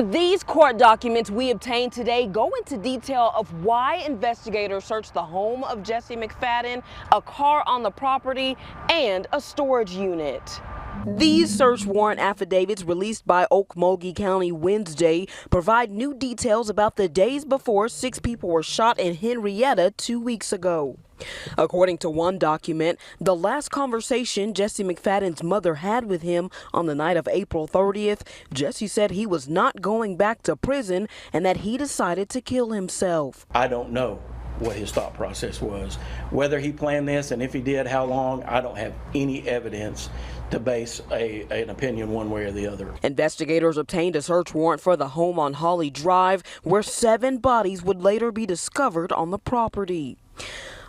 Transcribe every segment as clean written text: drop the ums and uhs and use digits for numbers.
These court documents we obtained today go into detail of why investigators searched the home of Jesse McFadden, a car on the property, and a storage unit. These search warrant affidavits released by Okmulgee County Wednesday provide new details about the days before 6 people were shot in Henrietta 2 weeks ago. According to one document, the last conversation Jesse McFadden's mother had with him on the night of April 30th, Jesse said he was not going back to prison and that he decided to kill himself. I don't know what his thought process was. Whether he planned this, and if he did, how long, I don't have any evidence to base an opinion one way or the other. Investigators obtained a search warrant for the home on Holly Drive, where 7 bodies would later be discovered on the property.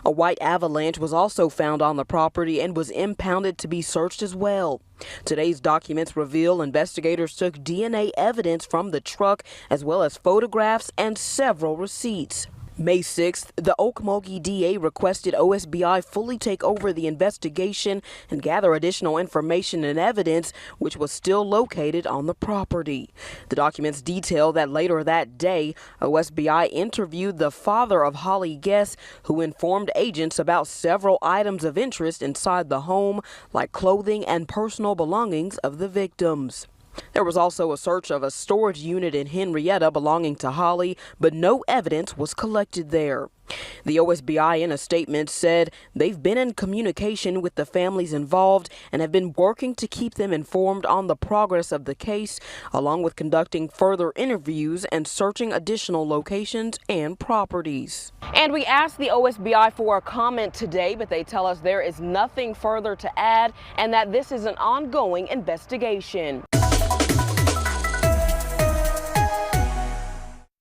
A white Avalanche was also found on the property and was impounded to be searched as well. Today's documents reveal investigators took DNA evidence from the truck as well as photographs and several receipts. May 6th, the Okmulgee DA requested OSBI fully take over the investigation and gather additional information and evidence, which was still located on the property. The documents detail that later that day, OSBI interviewed the father of Holly Guess, who informed agents about several items of interest inside the home, like clothing and personal belongings of the victims. There was also a search of a storage unit in Henrietta belonging to Holly, but no evidence was collected there. The OSBI in a statement said they've been in communication with the families involved and have been working to keep them informed on the progress of the case, along with conducting further interviews and searching additional locations and properties. And we asked the OSBI for a comment today, but they tell us there is nothing further to add and that this is an ongoing investigation.